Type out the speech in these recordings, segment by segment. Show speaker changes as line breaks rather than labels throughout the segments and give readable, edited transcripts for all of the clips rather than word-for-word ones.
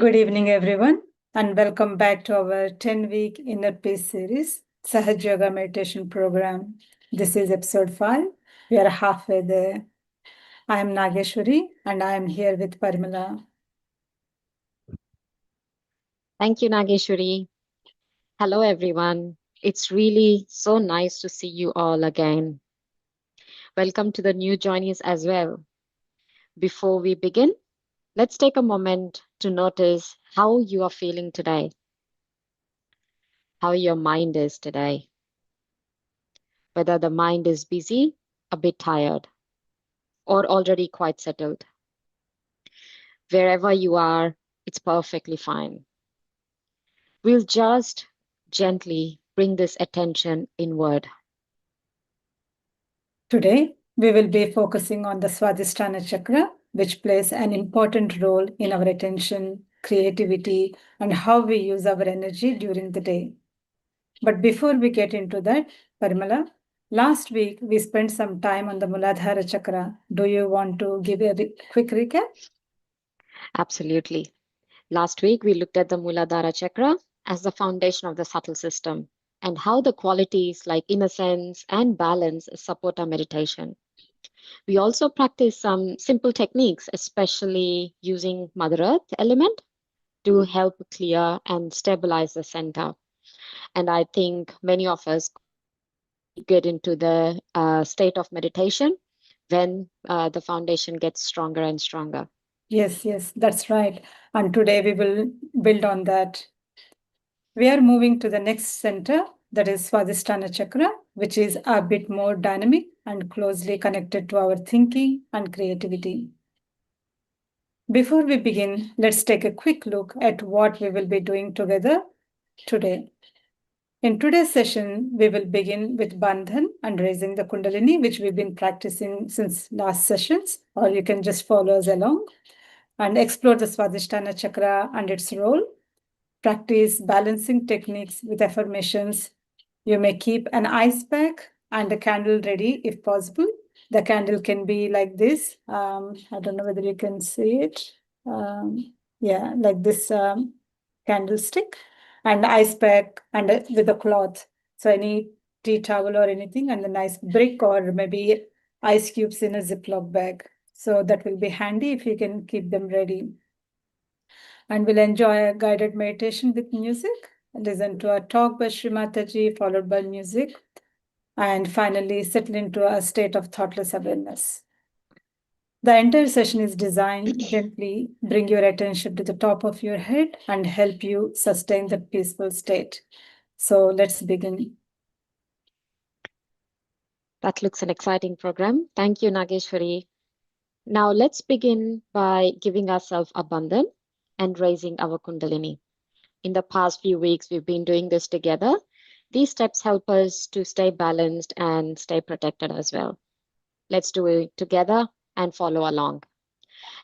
Good evening, everyone, and welcome back to our 10-week Inner Peace series, Sahaja Yoga Meditation Program. This is episode 5. We are halfway there. I am Nageshwari, and I am here with Parimala.
Thank you, Nageshwari. Hello, everyone. It's really so nice to see you all again. Welcome to the new joinees as well. Before we begin, let's take a moment to notice how you are feeling today, how your mind is today, whether the mind is busy, a bit tired, or already quite settled. Wherever you are, it's perfectly fine. We'll just gently bring this attention inward.
Today, we will be focusing on the Swadhisthana Chakra, which plays an important role in our attention, creativity, and how we use our energy during the day. But before we get into that, Parimala, last week we spent some time on the Muladhara Chakra. Do you want to give a quick recap?
Absolutely. Last week, we looked at the Muladhara Chakra as the foundation of the subtle system and how the qualities like innocence and balance support our meditation. We also practice some simple techniques, especially using Mother Earth element to help clear and stabilize the center. And I think many of us get into the state of meditation when the foundation gets stronger and stronger.
Yes, that's right. And today we will build on that. We are moving to the next center, that is Swadhisthana Chakra, which is a bit more dynamic and closely connected to our thinking and creativity. Before we begin, let's take a quick look at what we will be doing together today. In today's session, we will begin with Bandhan and raising the Kundalini, which we've been practicing since last sessions, or you can just follow us along and explore the Swadhisthana Chakra and its role. Practice balancing techniques with affirmations. You may keep an ice pack and a candle ready if possible. The candle can be like this. I don't know whether you can see it. Yeah, like this candlestick and ice pack and with a cloth. So any tea towel or anything and a nice brick or maybe ice cubes in a Ziploc bag. So that will be handy if you can keep them ready. And we'll enjoy a guided meditation with music. Listen to a talk by Shri Mataji, followed by music. And finally, settle into a state of thoughtless awareness. The entire session is designed to gently bring your attention to the top of your head and help you sustain the peaceful state. So let's begin.
That looks an exciting program. Thank you, Nageshwari. Now let's begin by giving ourselves abundance and raising our Kundalini. In the past few weeks, we've been doing this together. These steps help us to stay balanced and stay protected as well. Let's do it together and follow along.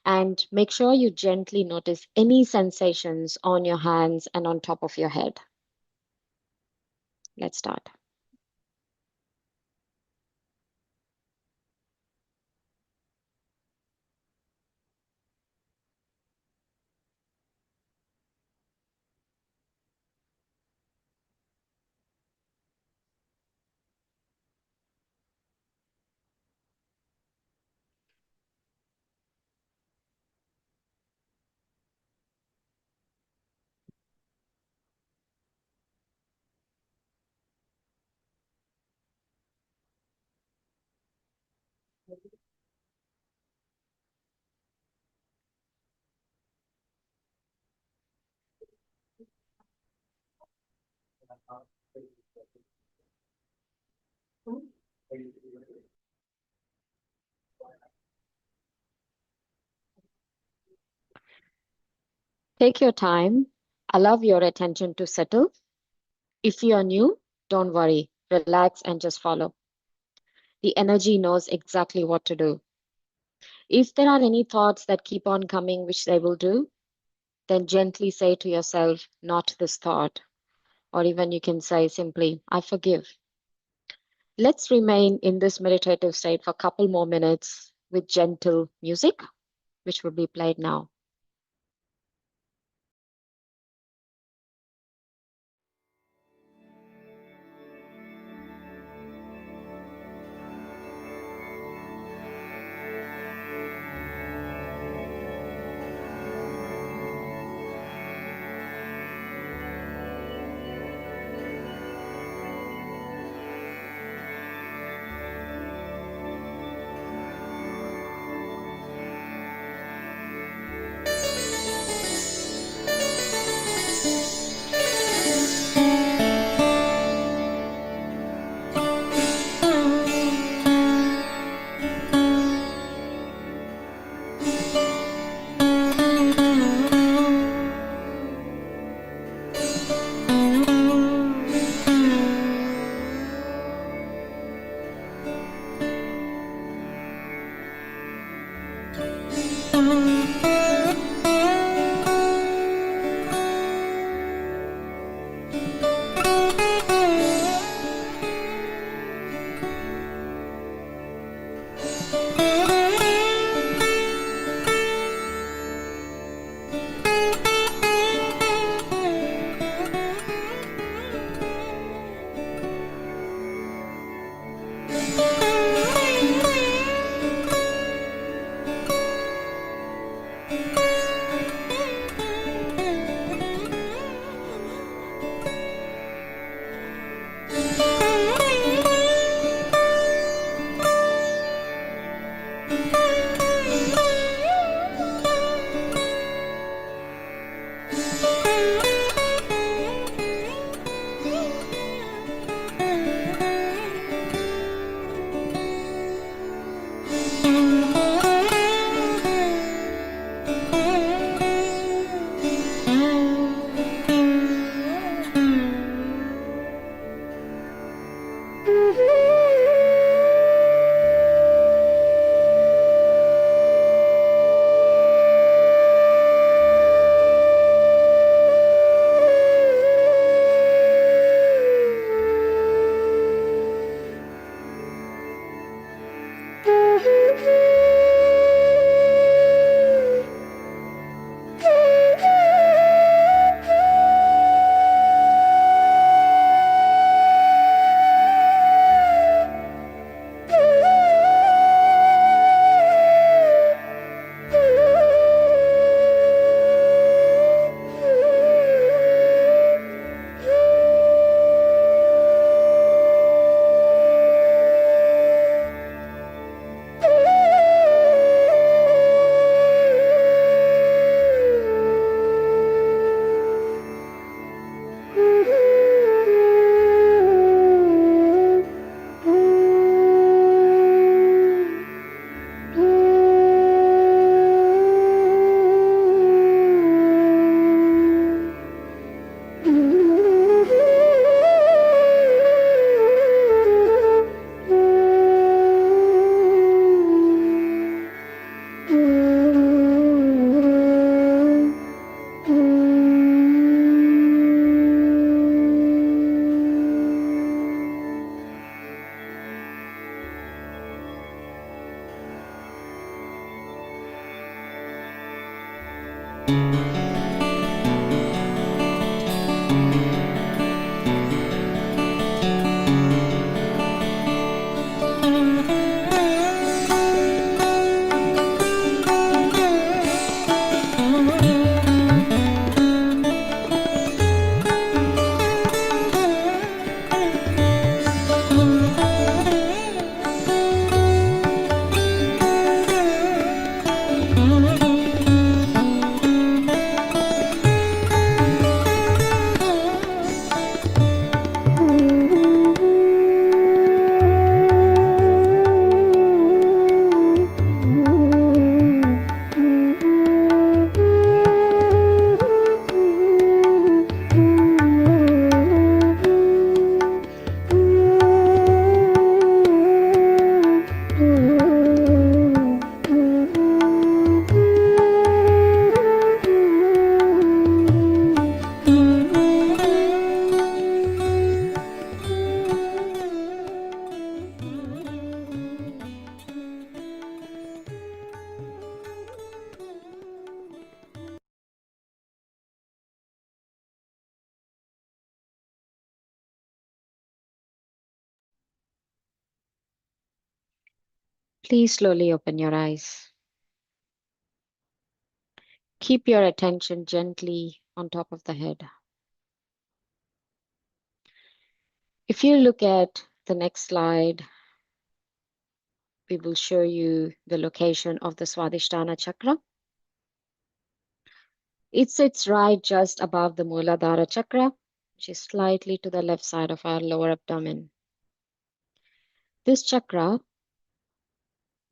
And make sure you gently notice any sensations on your hands and on top of your head. Let's start. Take your time. Allow your attention to settle. If you are new, don't worry. Relax and just follow. The energy knows exactly what to do. If there are any thoughts that keep on coming, which they will do, then gently say to yourself, not this thought. Or even you can say simply, I forgive. Let's remain in this meditative state for a couple more minutes with gentle music, which will be played now. Please slowly open your eyes. Keep your attention gently on top of the head. If you look at the next slide, we will show you the location of the Swadhisthana Chakra. It sits right just above the Muladhara Chakra, which is slightly to the left side of our lower abdomen. This chakra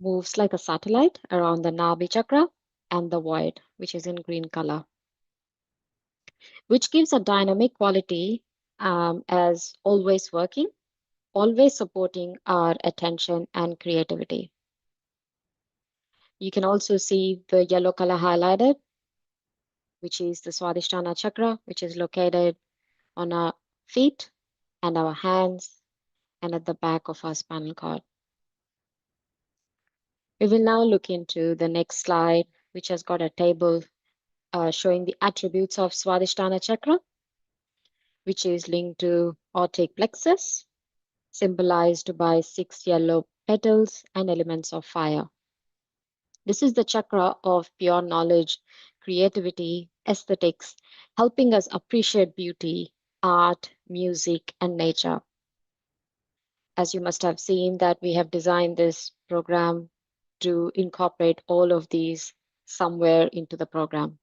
moves like a satellite around the Nabhi Chakra and the void, which is in green color, which gives a dynamic quality as always working, always supporting our attention and creativity. You can also see the yellow color highlighted, which is the Swadhisthana Chakra, which is located on our feet and our hands and at the back of our spinal cord. We will now look into the next slide, which has got a table showing the attributes of Swadhisthana Chakra, which is linked to aortic plexus, symbolized by 6 yellow petals and elements of fire. This is the chakra of pure knowledge, creativity, aesthetics, helping us appreciate beauty, art, music, and nature. As you must have seen that we have designed this program to incorporate all of these somewhere into the program.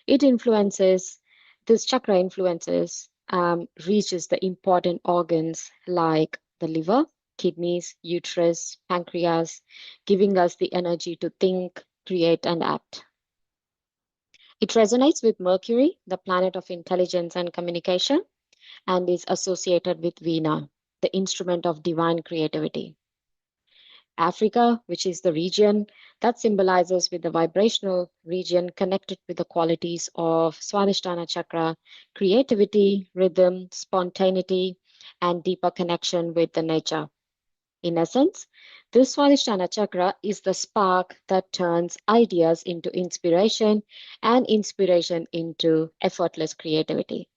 This chakra influences, reaches the important organs like the liver, kidneys, uterus, pancreas, giving us the energy to think, create, and act. It resonates with Mercury, the planet of intelligence and communication, and is associated with Vena, the instrument of divine creativity. Africa, which is the region that symbolizes with the vibrational region connected with the qualities of Swadhisthana Chakra, creativity, rhythm, spontaneity, and deeper connection with the nature. In essence, this Swadhisthana Chakra is the spark that turns ideas into inspiration and inspiration into effortless creativity.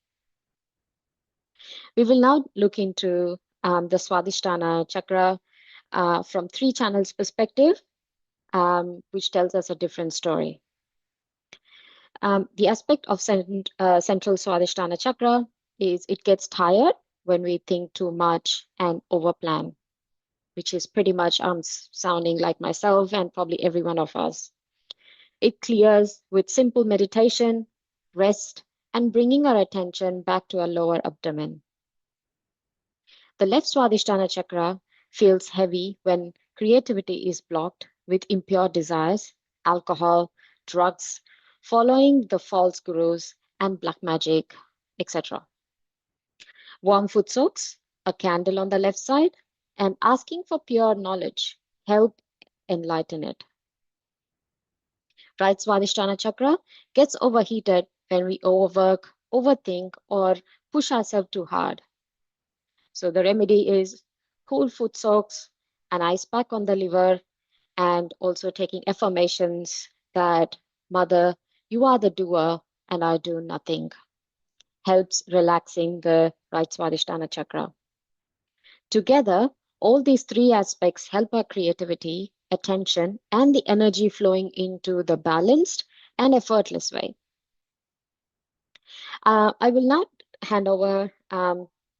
We will now look into the Swadhisthana Chakra from 3 channels perspective, which tells us a different story. The aspect of central Swadhisthana Chakra is it gets tired when we think too much and overplan, which is pretty much sounding like myself and probably every one of us. It clears with simple meditation, rest, and bringing our attention back to our lower abdomen. The left Swadhisthana Chakra feels heavy when creativity is blocked with impure desires, alcohol, drugs, following the false gurus and black magic, etc. Warm foot soaks, a candle on the left side, and asking for pure knowledge help enlighten it. Right Swadhisthana Chakra gets overheated when we overwork, overthink, or push ourselves too hard. So the remedy is cool foot soaks, an ice pack on the liver, and also taking affirmations that, Mother, you are the doer and I do nothing. Helps relaxing the right Swadhisthana Chakra. Together, all these 3 aspects help our creativity, attention, and the energy flowing into the balanced and effortless way. I will now hand over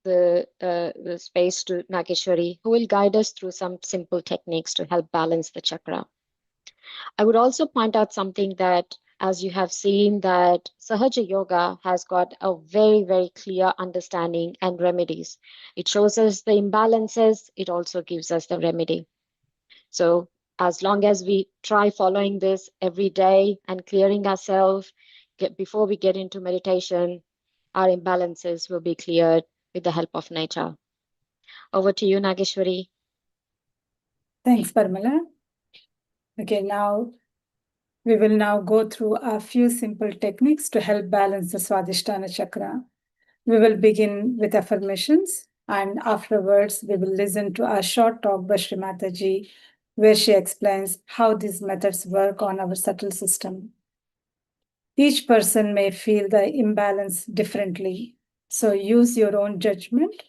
the space to Nageshwari, who will guide us through some simple techniques to help balance the chakra. I would also point out something that, as you have seen, that Sahaja Yoga has got a very, very clear understanding and remedies. It shows us the imbalances, it also gives us the remedy. So as long as we try following this every day and clearing ourselves before we get into meditation, our imbalances will be cleared with the help of nature. Over to you, Nageshwari.
Thanks, Parmala. Okay, now we will now go through a few simple techniques to help balance the Swadhisthana Chakra. We will begin with affirmations, and afterwards we will listen to a short talk by Shri Mataji, where she explains how these methods work on our subtle system. Each person may feel the imbalance differently, so use your own judgment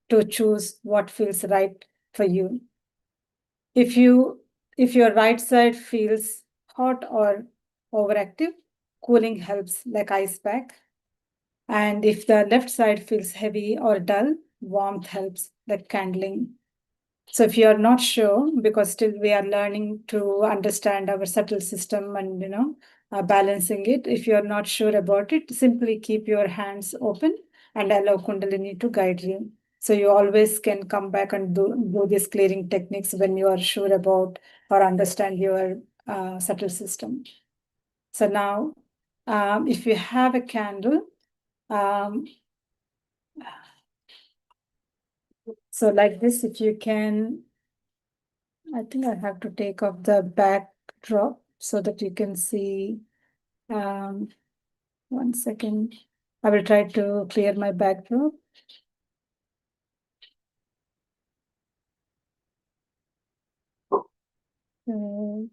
to choose what feels right for you. If your right side feels hot or overactive, cooling helps, like ice pack. And if the left side feels heavy or dull, warmth helps, like candling. So if you are not sure, because still we are learning to understand our subtle system and balancing it. If you are not sure about it, simply keep your hands open and allow Kundalini to guide you. So you always can come back and do these clearing techniques when you are sure about or understand your subtle system. So now, if you have a candle, um, so like this, if you can, I think I have to take off the backdrop so that you can see. 1 second. I will try to clear my backdrop. Uh,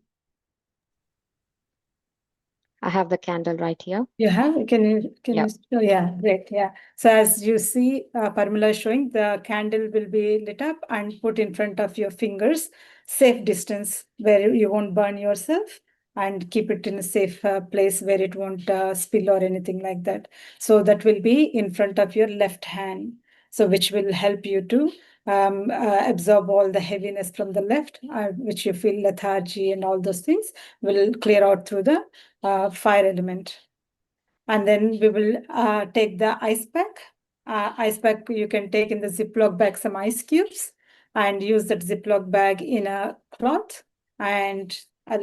I have the candle right here.
You have? Can
Yeah.
you? Oh, yeah, great. Yeah. So as you see, Parmala is showing, the candle will be lit up and put in front of your fingers, safe distance where you won't burn yourself, and keep it in a safe place where it won't spill or anything like that. So that will be in front of your left hand. So which will help you to absorb all the heaviness from the left, which you feel lethargy and all those things will clear out through the fire element. And then we will take the ice pack. Ice pack you can take in the Ziploc bag some ice cubes and use that Ziploc bag in a cloth and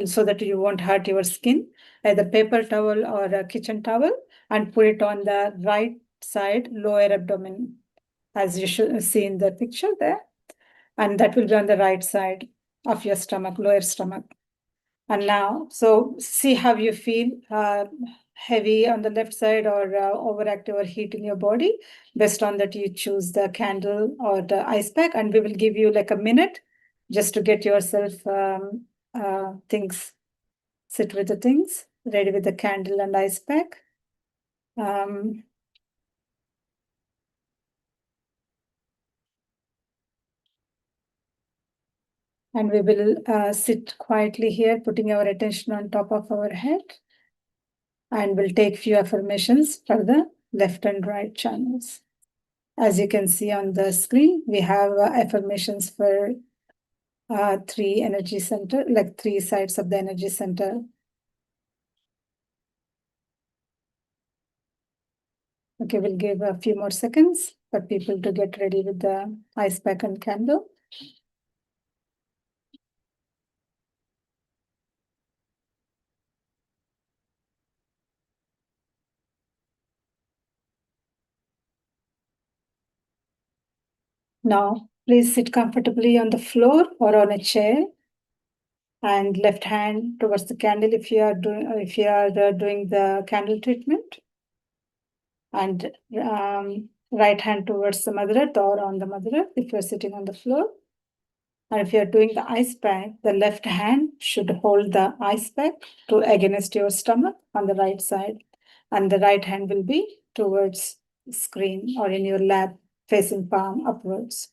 so that you won't hurt your skin, either paper towel or a kitchen towel, and put it on the right side lower abdomen, as you should see in the picture there. And that will be on the right side of your stomach, lower stomach. And now, so see how you feel heavy on the left side or overactive or heat in your body. Based on that, you choose the candle or the ice pack, and we will give you like a minute just to get yourself things, sit with the things, ready with the candle and ice pack. Um, and we will sit quietly here, putting our attention on top of our head. And we'll take few affirmations for the left and right channels. As you can see on the screen, we have affirmations for 3 energy center, like 3 sides of the energy center. Okay, we'll give a few more seconds for people to get ready with the ice pack and candle. Now, please sit comfortably on the floor or on a chair, and left hand towards the candle if you are doing the candle treatment, and right hand towards the Mother Earth or on the Mother Earth if you're sitting on the floor. And if you're doing the ice pack, the left hand should hold the ice pack to against your stomach on the right side, and the right hand will be towards the screen or in your lap, facing palm upwards.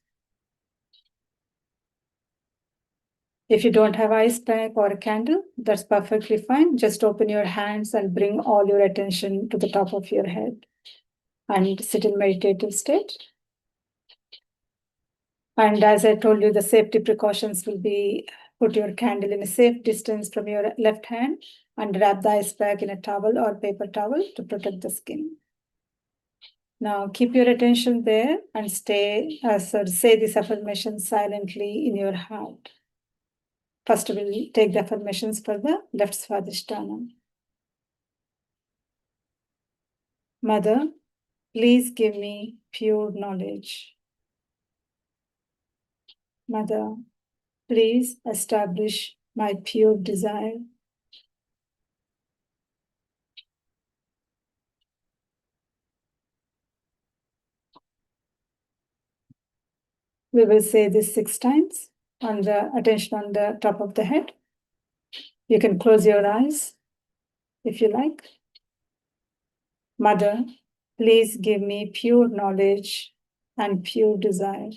If you don't have ice pack or a candle, that's perfectly fine. Just open your hands and bring all your attention to the top of your head and sit in meditative state. And as I told you, the safety precautions will be put your candle in a safe distance from your left hand and wrap the ice pack in a towel or paper towel to protect the skin. Now keep your attention there and say this affirmation silently in your heart. First, we'll take the affirmations for the left Swadhisthana. Mother, please give me pure knowledge. Mother, please establish my pure desire. We will say this 6 times on the attention on the top of the head. You can close your eyes if you like. Mother, please give me pure knowledge and pure desire.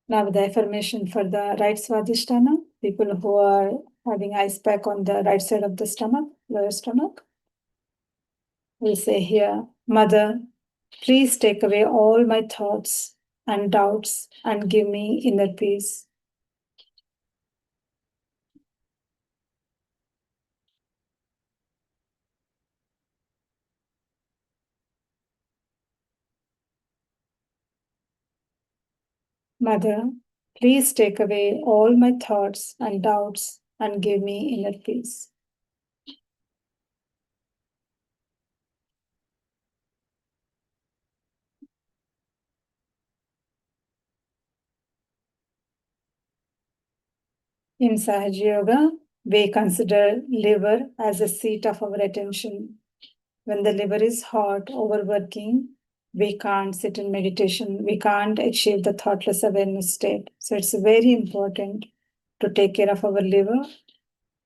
Now the affirmation for the right Swadhisthana, people who are having ice pack on the right side of the stomach, lower stomach. We'll say here, Mother, please take away all my thoughts and doubts and give me inner peace. Mother, please take away all my thoughts and doubts and give me inner peace. In Sahaja Yoga, we consider liver as a seat of our attention. When the liver is hot, overworking, we can't sit in meditation. We can't achieve the thoughtless awareness state. So it's very important to take care of our liver.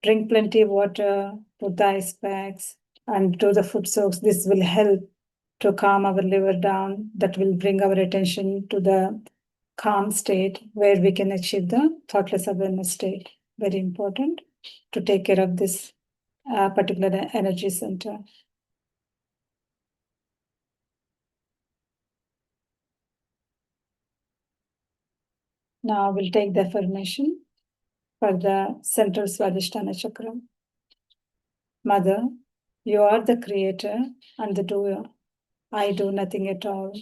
Drink plenty of water, put the ice packs, and do the foot soaks. This will help to calm our liver down. That will bring our attention to the calm state where we can achieve the thoughtless awareness state. Very important to take care of this particular energy center. Now we'll take the affirmation for the central Swadhisthana Chakra. Mother, you are the creator and the doer. I do nothing at all.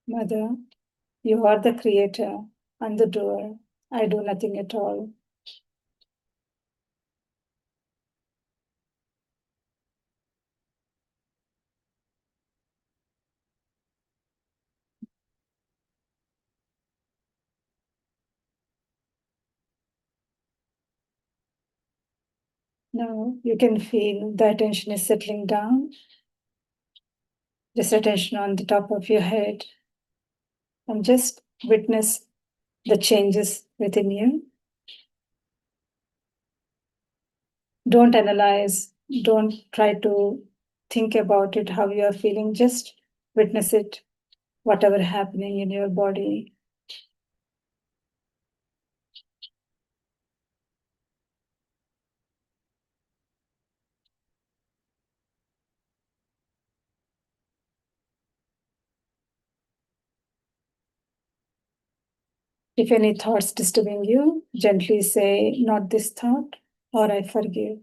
Mother, you are the creator and the doer. I do nothing at all. Now you can feel the attention is settling down. Just attention on the top of your head. And just witness the changes within you. Don't analyze, don't try to think about it, how you are feeling. Just witness it, whatever happening in your body. If any thoughts disturbing you, gently say, not this thought, or I forgive.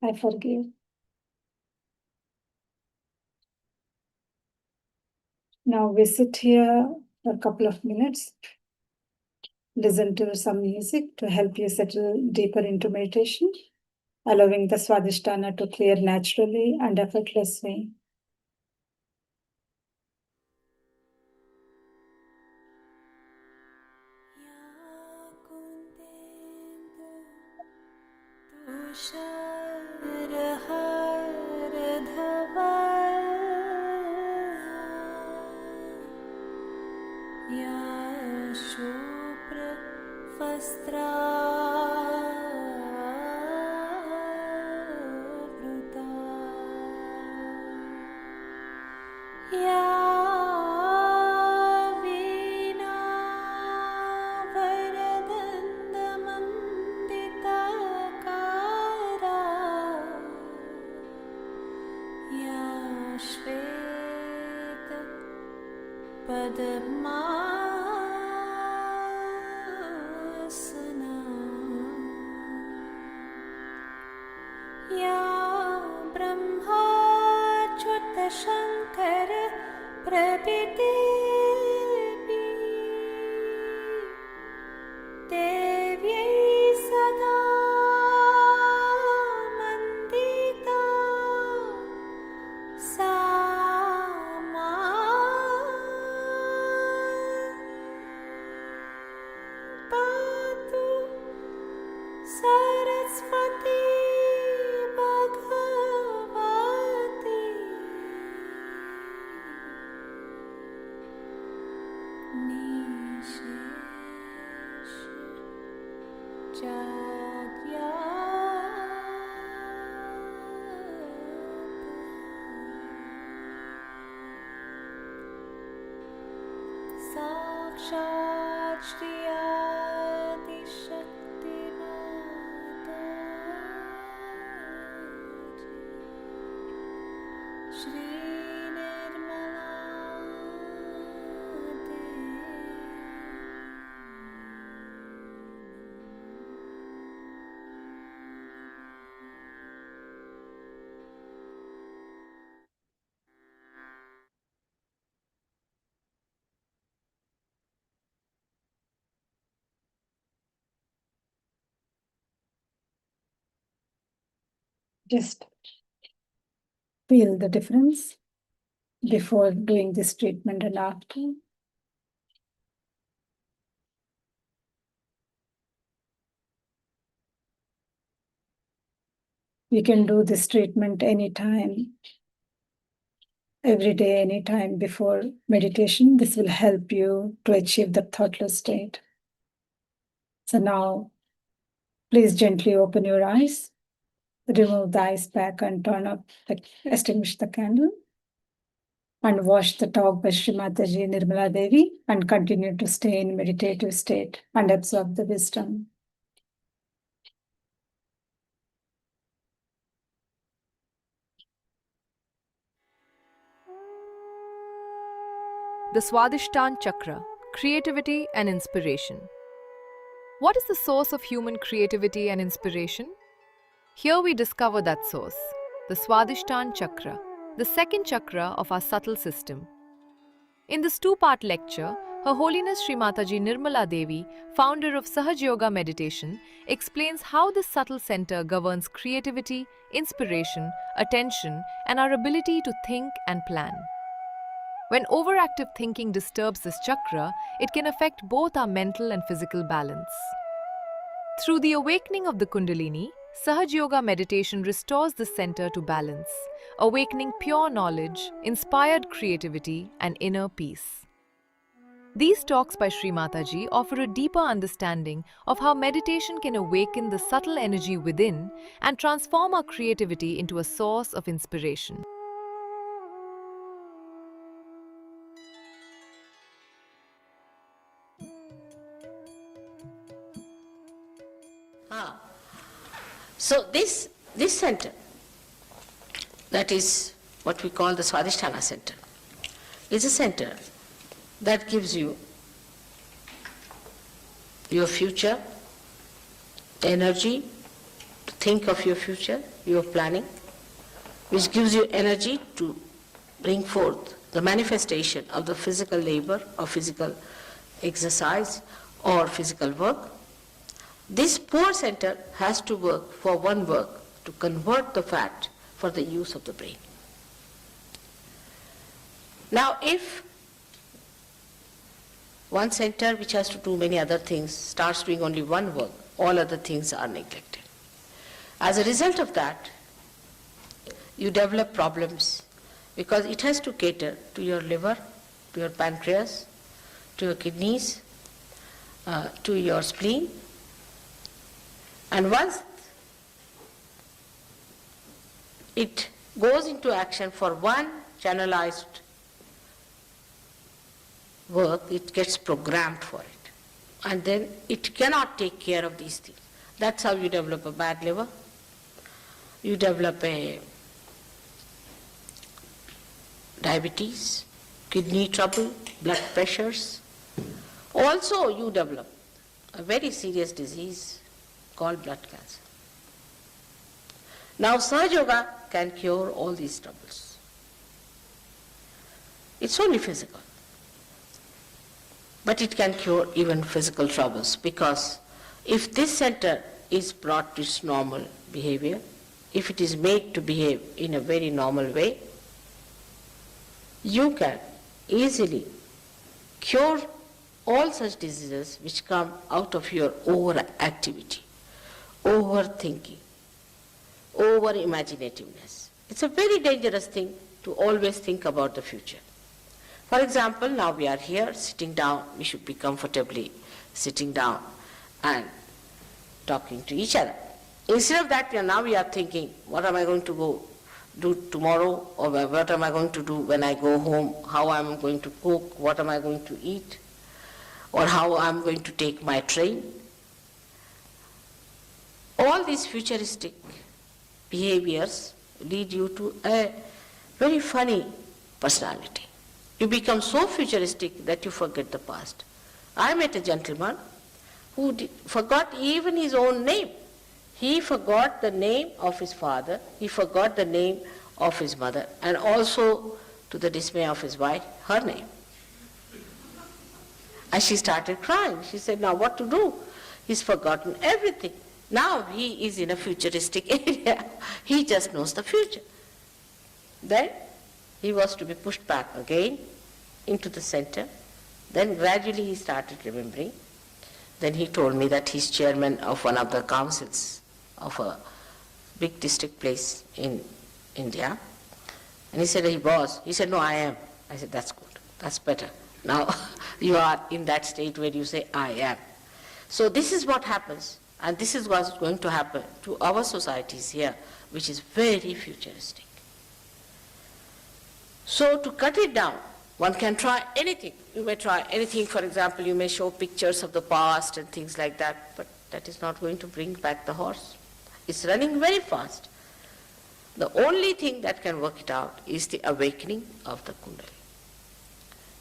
I forgive. Now we sit here for a couple of minutes, listen to some music to help you settle deeper into meditation, allowing the Swadhisthana to clear naturally and effortlessly.
Sakshat Shri Adi Shakti Mataji Shri Nirmala
Just feel the difference before doing this treatment and after. You can do this treatment anytime, every day, anytime before meditation. This will help you to achieve the thoughtless state. So now, please gently open your eyes, remove the ice pack and extinguish the candle, and wash the talk by Shri Mataji Nirmala Devi and continue to stay in meditative state and absorb the wisdom.
The Swadhishthan Chakra, creativity and inspiration. What is the source of human creativity and inspiration? Here we discover that source, the Swadhishthan Chakra, the second chakra of our subtle system. In this two-part lecture, Her Holiness Shri Mataji Nirmala Devi, founder of Sahaja Yoga Meditation, explains how this subtle center governs creativity, inspiration, attention, and our ability to think and plan. When overactive thinking disturbs this chakra, it can affect both our mental and physical balance. Through the awakening of the Kundalini, Sahaja Yoga meditation restores the center to balance, awakening pure knowledge, inspired creativity, and inner peace. These talks by Shri Mataji offer a deeper understanding of how meditation can awaken the subtle energy within and transform our creativity into a source of inspiration.
So this center, that is what we call the Swadhisthana center, is a center that gives you your future, energy to think of your future, your planning, which gives you energy to bring forth the manifestation of the physical labor or physical exercise or physical work. This poor center has to work for one work, to convert the fat for the use of the brain. Now if one center which has to do many other things starts doing only one work, all other things are neglected. As a result of that, you develop problems because it has to cater to your liver, to your pancreas, to your kidneys, to your spleen. And once it goes into action for one channelized work, it gets programmed for it. And then it cannot take care of these things. That's how you develop a bad liver. You develop a diabetes, kidney trouble, blood pressures. Also you develop a very serious disease called blood cancer. Now Sahaja Yoga can cure all these troubles. It's only physical. But it can cure even physical troubles, because if this center is brought to its normal behavior, if it is made to behave in a very normal way, you can easily cure all such diseases which come out of your overactivity, overthinking, over-imaginativeness. It's a very dangerous thing to always think about the future. For example, now we are here sitting down, we should be comfortably sitting down and talking to each other. Instead of that, we are thinking, what am I going to go do tomorrow, or what am I going to do when I go home, how am I going to cook, what am I going to eat, or how I am going to take my train. All these futuristic behaviors lead you to a very funny personality. You become so futuristic that you forget the past. I met a gentleman who forgot even his own name. He forgot the name of his father, he forgot the name of his mother, and also, to the dismay of his wife, her name. And she started crying. She said, now what to do? He's forgotten everything. Now he is in a futuristic area. He just knows the future. Then he was to be pushed back again into the center. Then gradually he started remembering. Then he told me that he's chairman of one of the councils of a big district place in India. And he said, he was. He said, no, I am. I said, that's good. That's better. Now you are in that state where you say, I am. So this is what happens. And this is what's going to happen to our societies here, which is very futuristic. So to cut it down, one can try anything. You may try anything. For example, you may show pictures of the past and things like that, but that is not going to bring back the horse. It's running very fast. The only thing that can work it out is the awakening of the Kundalini.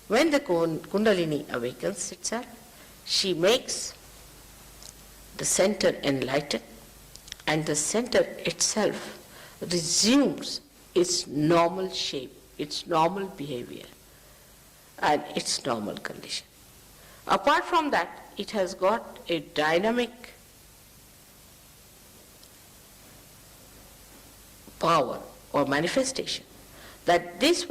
When the Kundalini awakens itself, she makes the center enlightened, and the center itself resumes its normal shape, its normal behavior, and its normal condition. Apart from that, it has got a dynamic power or manifestation that this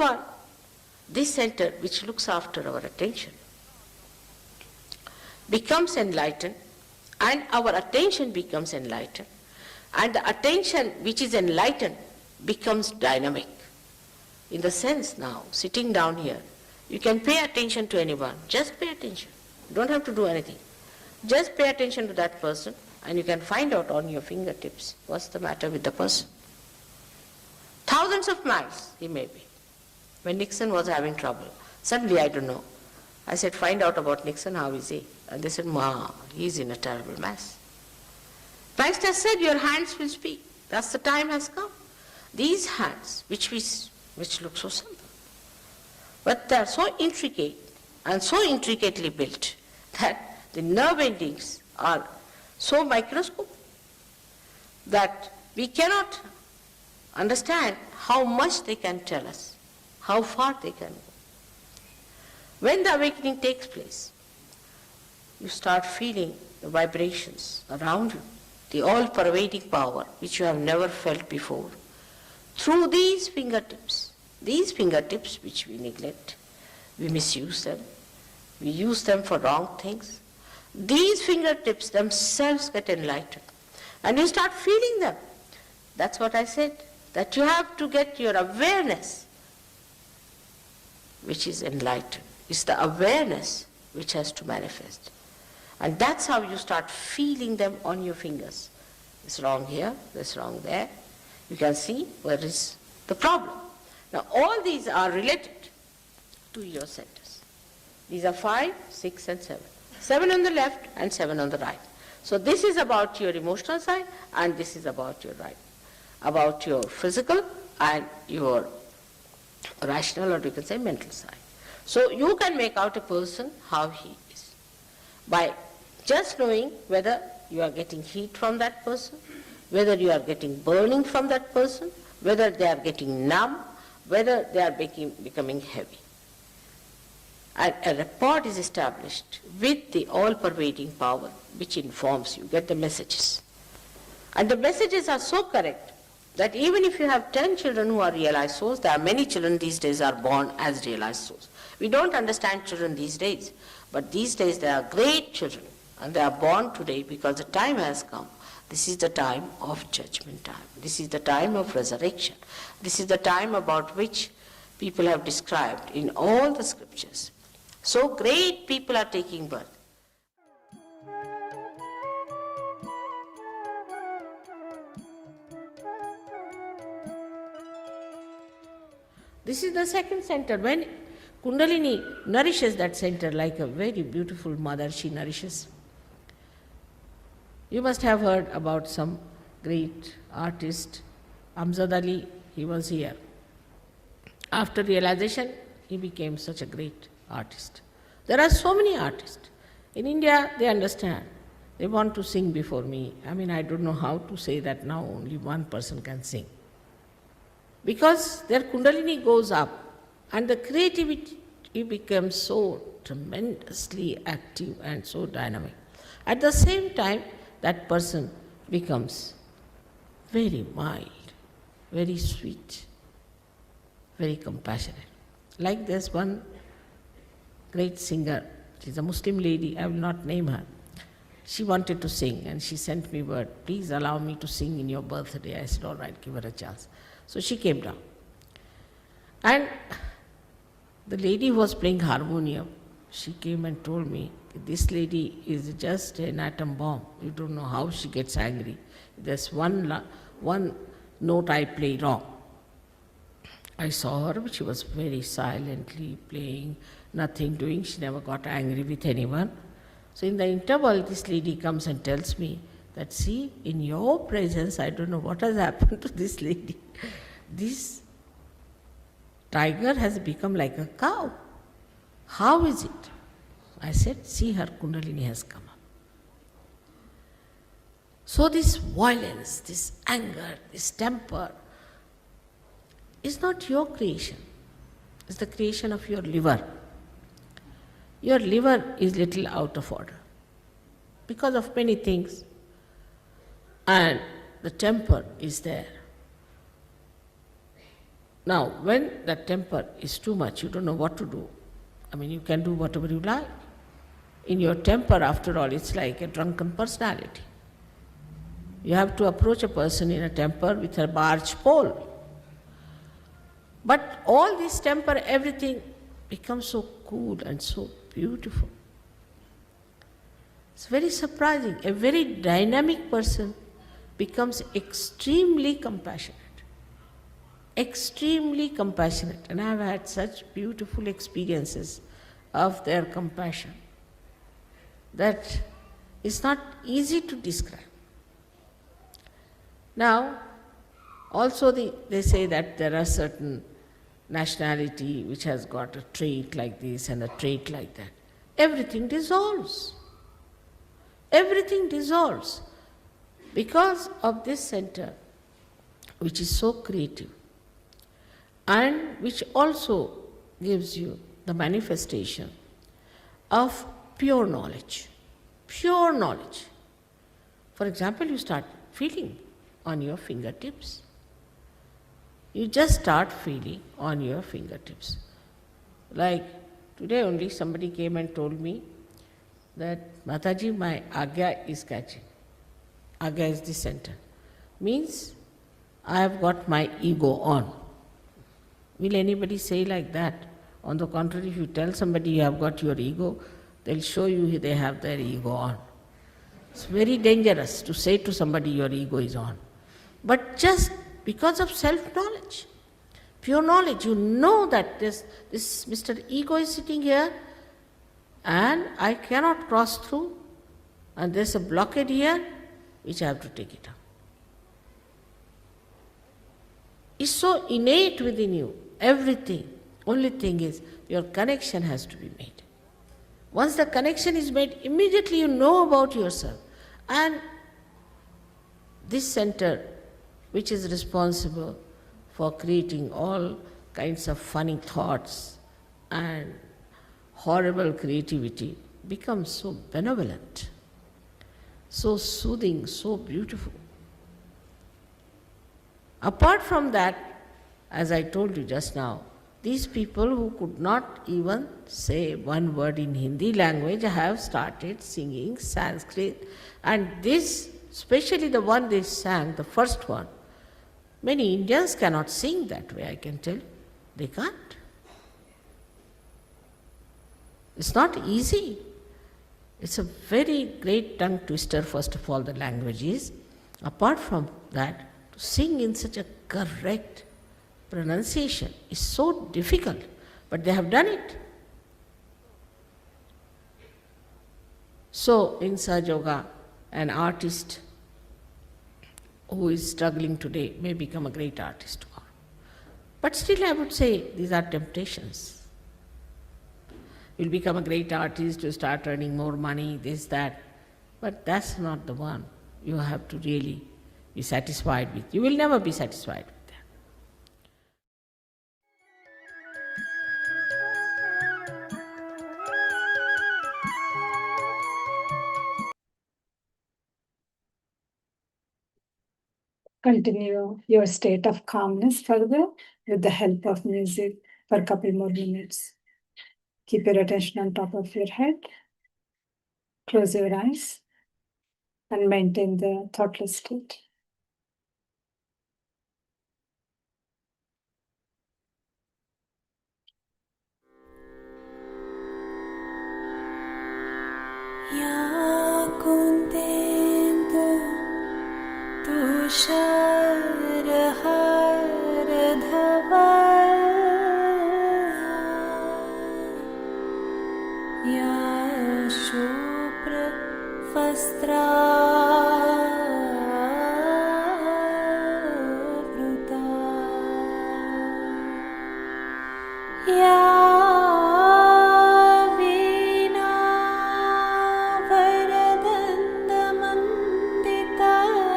center which looks after our attention becomes enlightened, and our attention becomes enlightened, and the attention which is enlightened becomes dynamic. In the sense now, sitting down here, you can pay attention to anyone. Just pay attention. You don't have to do anything. Just pay attention to that person, and you can find out on your fingertips what's the matter with the person. Thousands of miles he may be. When Nixon was having trouble, suddenly, I don't know, I said, find out about Nixon, how is he? And they said, he's in a terrible mess. Christ has said, your hands will speak. That's the time has come. These hands, which look so simple, but they are so intricate and so intricately built that the nerve endings are so microscopic that we cannot understand how much they can tell us, how far they can go. When the awakening takes place, you start feeling the vibrations around you, the all-pervading power which you have never felt before, through these fingertips which we neglect, we misuse them, we use them for wrong things. These fingertips themselves get enlightened, and you start feeling them. That's what I said, that you have to get your awareness which is enlightened. It's the awareness which has to manifest. And that's how you start feeling them on your fingers. It's wrong here, it's wrong there. You can see where is the problem. Now all these are related to your centers. These are 5, 6 and 7. 7 on the left and 7 on the right. So this is about your emotional side, and this is about your right. About your physical and your rational, or you can say mental side. So you can make out a person how he is by just knowing whether you are getting heat from that person, whether you are getting burning from that person, whether they are getting numb, whether they are becoming heavy. And a rapport is established with the all-pervading power which informs you, get the messages. And the messages are so correct that even if you have 10 children who are realized souls, there are many children these days are born as realized souls. We don't understand children these days, but these days they are great children, and they are born today because the time has come. This is the time of judgment time. This is the time of resurrection. This is the time about which people have described in all the scriptures. So great people are taking birth. This is the second center. When Kundalini nourishes that center like a very beautiful mother, she nourishes. You must have heard about some great artist, Amjad Ali, he was here. After realization, he became such a great artist. There are so many artists. In India, they understand. They want to sing before me. I don't know how to say that now only one person can sing. Because their Kundalini goes up and the creativity becomes so tremendously active and so dynamic. At the same time, that person becomes very mild, very sweet, very compassionate. Like there's one great singer, she's a Muslim lady, I will not name her. She wanted to sing and she sent me word, please allow me to sing in your birthday. I said, all right, give her a chance. So she came down. And the lady who was playing harmonium, she came and told me, this lady is just an atom bomb. You don't know how she gets angry. There's one note I play wrong. I saw her, but she was very silently playing, nothing doing. She never got angry with anyone. So in the interval, this lady comes and tells me that, see, in your presence, I don't know what has happened to this lady. This tiger has become like a cow. How is it? I said, see, her Kundalini has come up. So this violence, this anger, this temper is not your creation. It's the creation of your liver. Your liver is little out of order because of many things, and the temper is there. Now, when the temper is too much, you don't know what to do. You can do whatever you like. In your temper, after all, it's like a drunken personality. You have to approach a person in a temper with a barge pole. But all this temper, everything becomes so cool and so beautiful. It's very surprising. A very dynamic person becomes extremely compassionate. Extremely compassionate. And I have had such beautiful experiences of their compassion that it's not easy to describe. Now, also they say that there are certain nationality which has got a trait like this and a trait like that. Everything dissolves. Everything dissolves because of this center, which is so creative and which also gives you the manifestation of pure knowledge. Pure knowledge. For example, you start feeling on your fingertips. You just start feeling on your fingertips. Like today only somebody came and told me that, Mataji, my agya is catching. Agya is the center. Means I have got my ego on. Will anybody say like that? On the contrary, if you tell somebody you have got your ego, they'll show you they have their ego on. It's very dangerous to say to somebody your ego is on. But just because of self-knowledge, pure knowledge, you know that this Mr. Ego is sitting here and I cannot cross through, and there's a blockade here which I have to take it out. It's so innate within you, everything. Only thing is, your connection has to be made. Once the connection is made, immediately you know about yourself. And this center, which is responsible for creating all kinds of funny thoughts and horrible creativity, becomes so benevolent, so soothing, so beautiful. Apart from that, as I told you just now, these people who could not even say one word in Hindi language have started singing Sanskrit. And this, especially the one they sang, the first one, many Indians cannot sing that way, I can tell you. They can't. It's not easy. It's a very great tongue twister, first of all, the language is. Apart from that, to sing in such a correct pronunciation is so difficult, but they have done it. So, in Sahaja Yoga, an artist who is struggling today may become a great artist tomorrow. But still, I would say these are temptations. You'll become a great artist, you start earning more money, this, that. But that's not the one you have to really be satisfied with. You will never be satisfied with that.
Continue your state of calmness further with the help of music for a couple more minutes. Keep your attention on top of your head. Close your eyes and maintain the thoughtless state.
या कुन्तेन्दु तुषारहारधवला या शुभ्रवस्त्रावृता या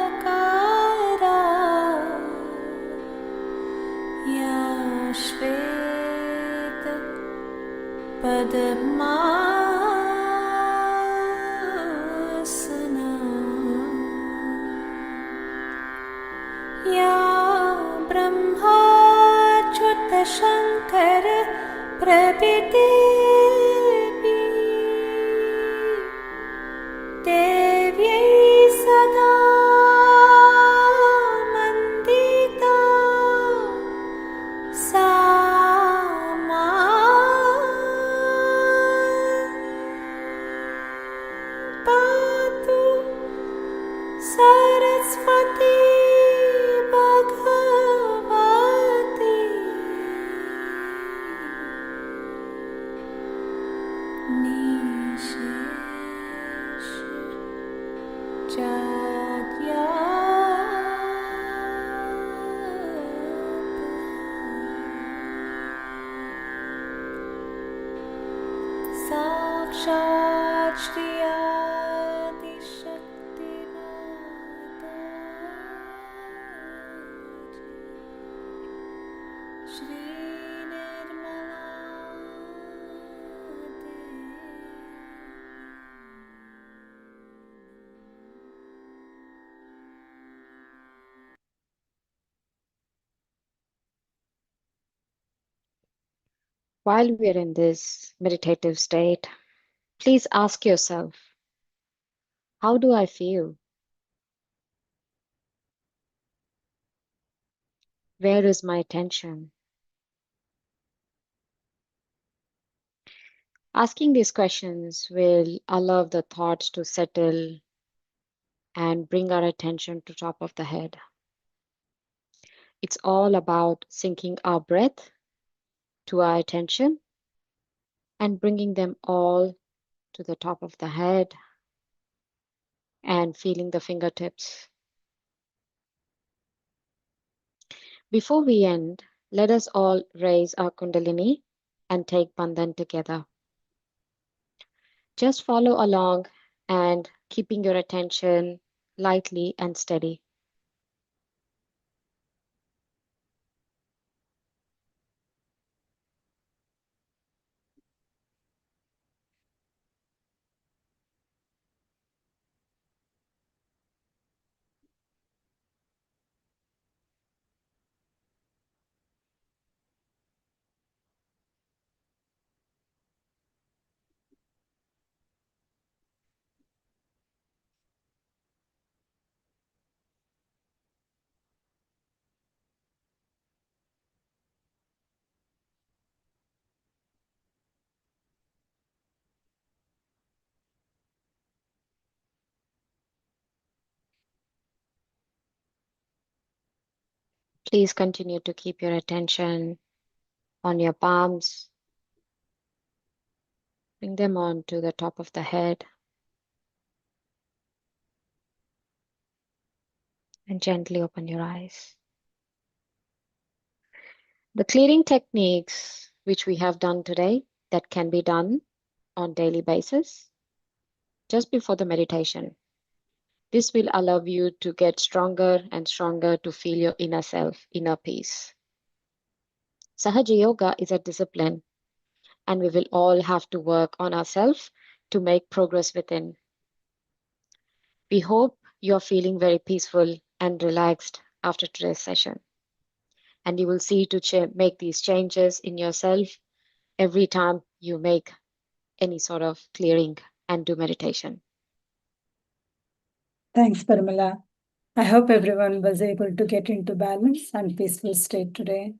वीणावरदण्डमण्डिताकारा या श्वेतपद्मासना या ब्रह्माच्युतशङ्कर प्रभृतिभिः देव्यै सदा वन्दिता सा मां पातु सरस्वती भगवती निशेष साक्षात् श्री आदिशक्ति माताजी Shri Nirmala
While we are in this meditative state, please ask yourself, how do I feel? Where is my attention? Asking these questions will allow the thoughts to settle and bring our attention to top of the head. It's all about syncing our breath to our attention and bringing them all to the top of the head and feeling the fingertips. Before we end, let us all raise our Kundalini and take Bandhan together. Just follow along and keeping your attention lightly and steady. Please continue to keep your attention on your palms. Bring them on to the top of the head and gently open your eyes. The clearing techniques which we have done today that can be done on daily basis just before the meditation. This will allow you to get stronger and stronger to feel your inner self, inner peace. Sahaja Yoga is a discipline, and we will all have to work on ourselves to make progress within. We hope you're feeling very peaceful and relaxed after today's session. And you will see to make these changes in yourself every time you make any sort of clearing and do meditation.
Thanks, Parmala. I hope everyone was able to get into balance and peaceful state today.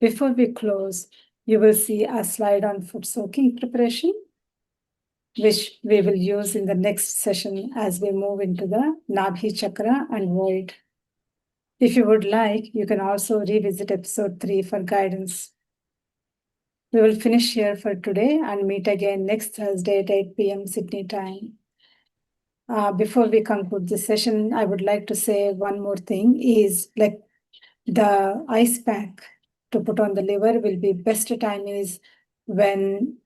Before we close, you will see a slide on foot soaking preparation, which we will use in the next session as we move into the Nabhi Chakra and void. If you would like, you can also revisit episode 3 for guidance. We will finish here for today and meet again next Thursday at 8 p.m. Sydney time. Before we conclude this session, I would like to say one more thing is like the ice pack to put on the liver will be best time is when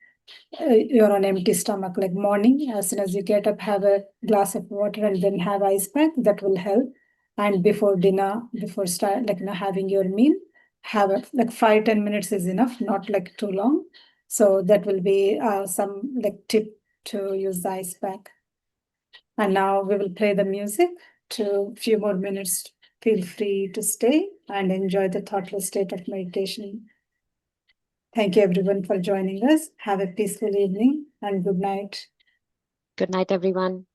you're on empty stomach, like morning, as soon as you get up, have a glass of water and then have ice pack, that will help. And before dinner, before start, like having your meal, have like 5-10 minutes is enough, not like too long. So that will be some like tip to use the ice pack. And now we will play the music to a few more minutes. Feel free to stay and enjoy the thoughtless state of meditation. Thank you everyone for joining us. Have a peaceful evening and good night.
Good night, everyone.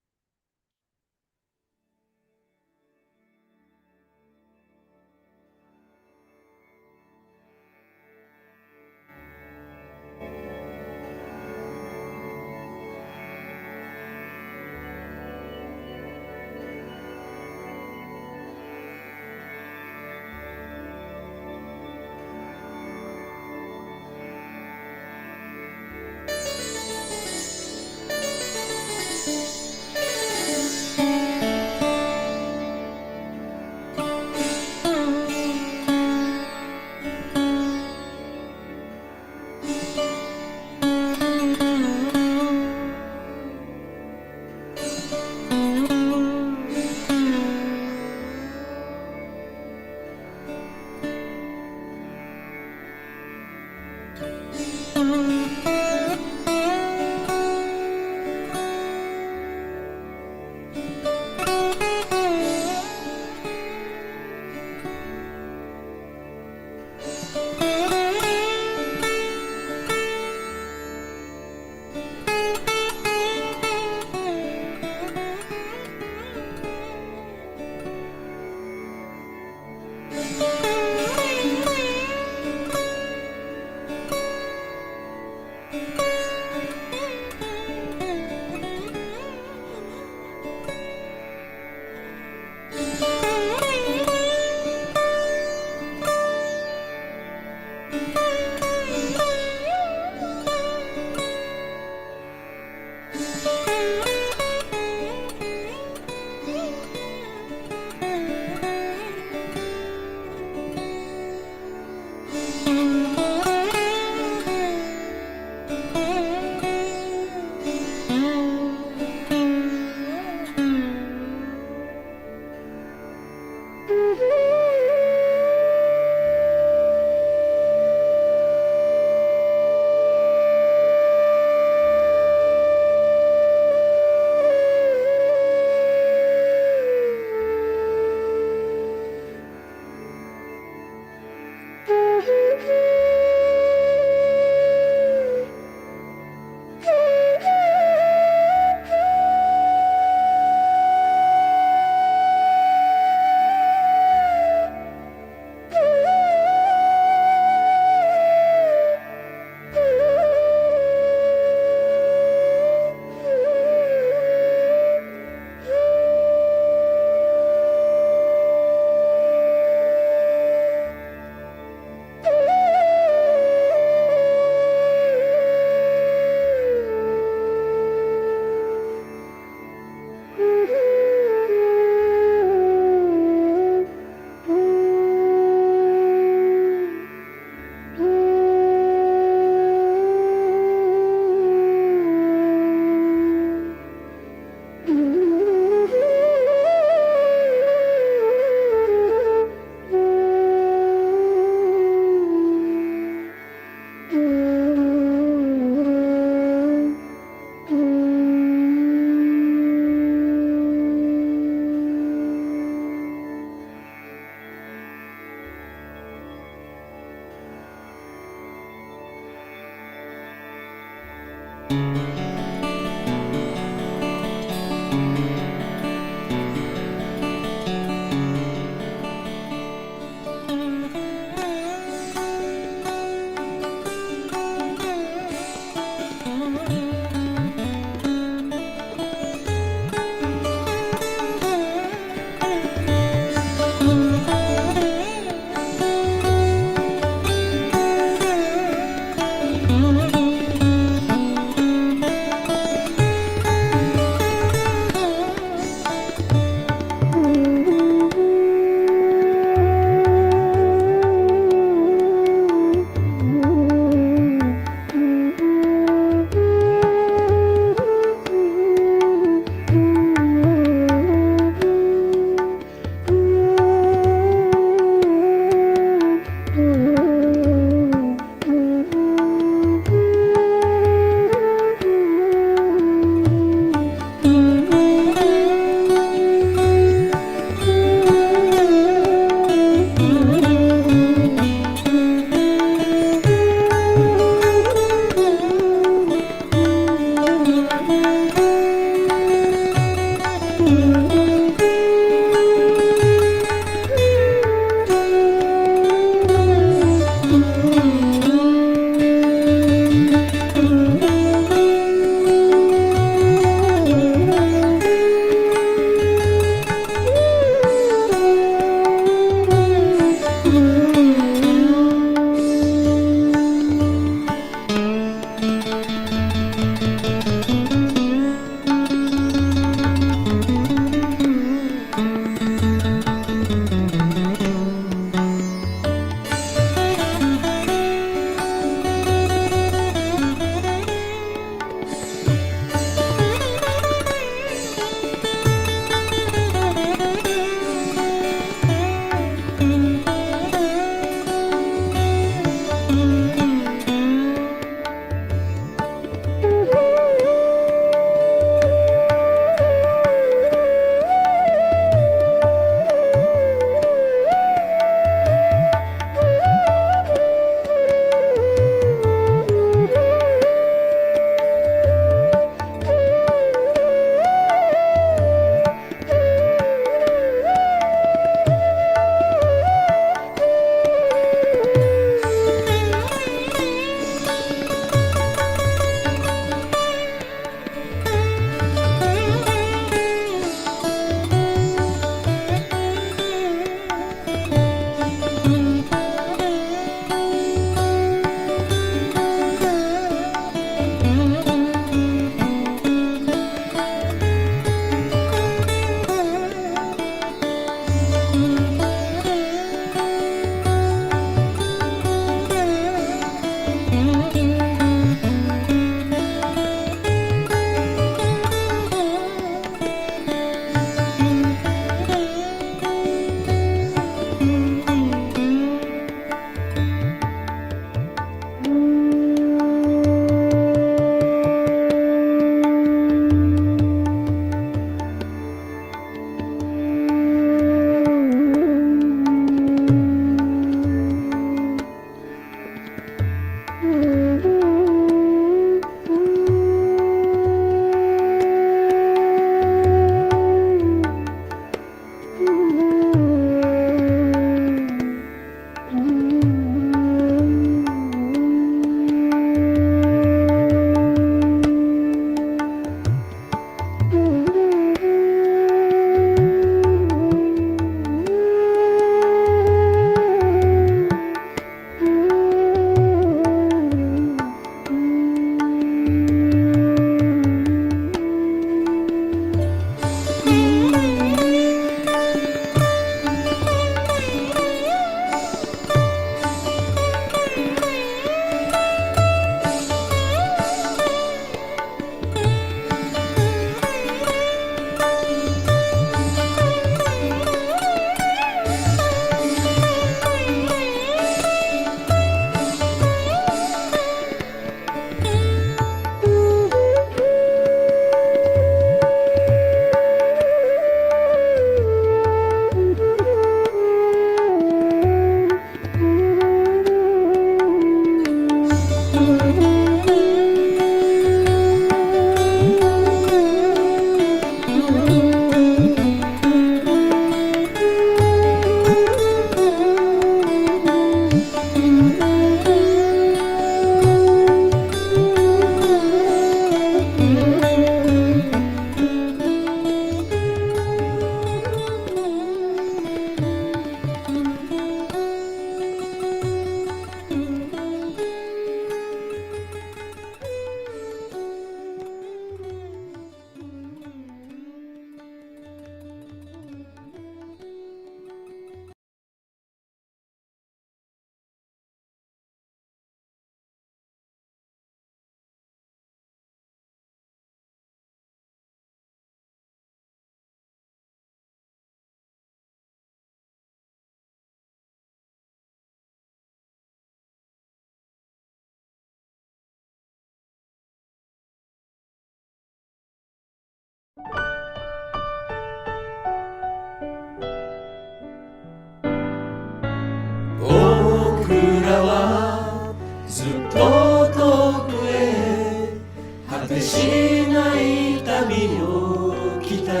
しない旅を来たよ。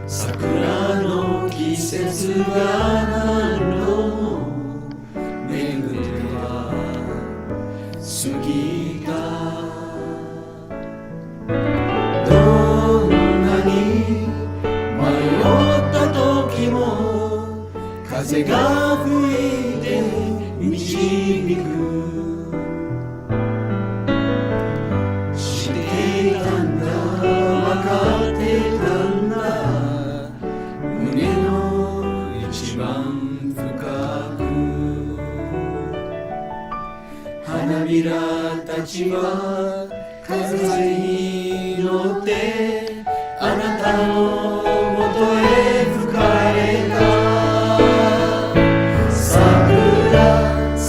桜の季節が何度も巡っては過ぎた。どんなに迷った時も風が吹いて導く。知っていたんだ、分かっていたんだ、胸の一番深く。花びらたちは風に乗ってあなたのもとへ吹かれた。桜、桜、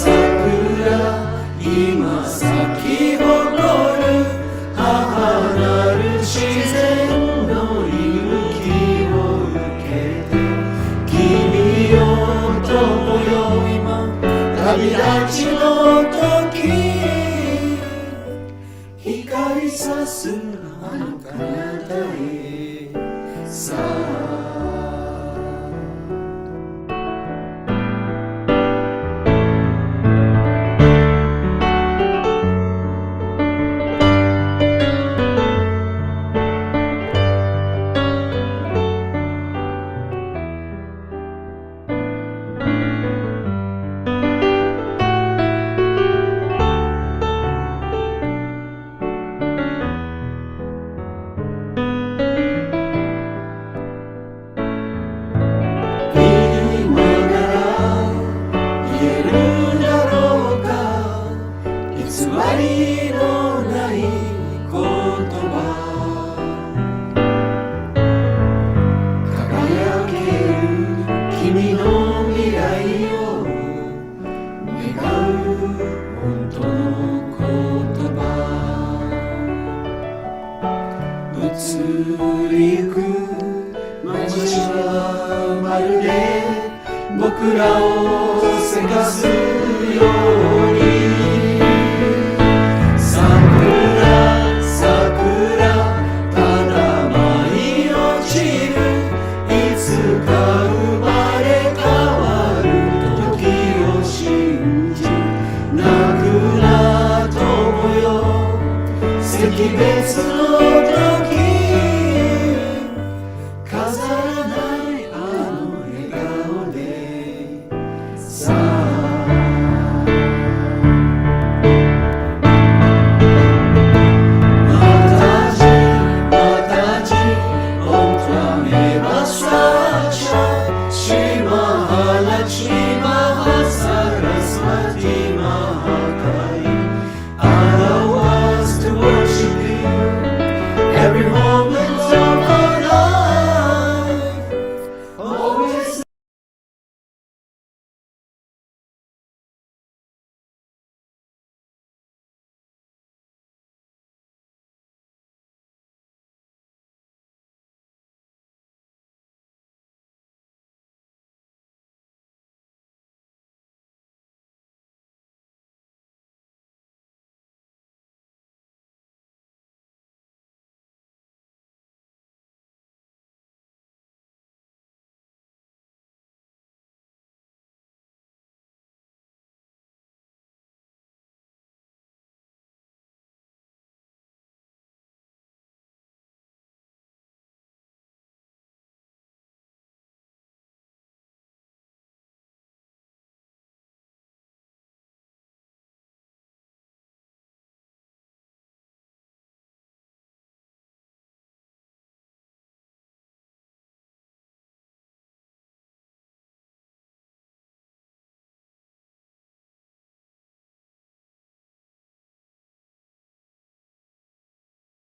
今咲き誇る母なる自然の息を受けて、君よ友よ今旅立ちの時、光さすあの彼方へさあ。今なら言えるだろうか、偽りのない言葉。輝ける君の未来を願う本当の言葉。移りゆく街はまるで僕らをせかすように。桜、桜、ただ舞い落ちる。いつか生まれ変わる時を信じ、泣くな友よ、惜別の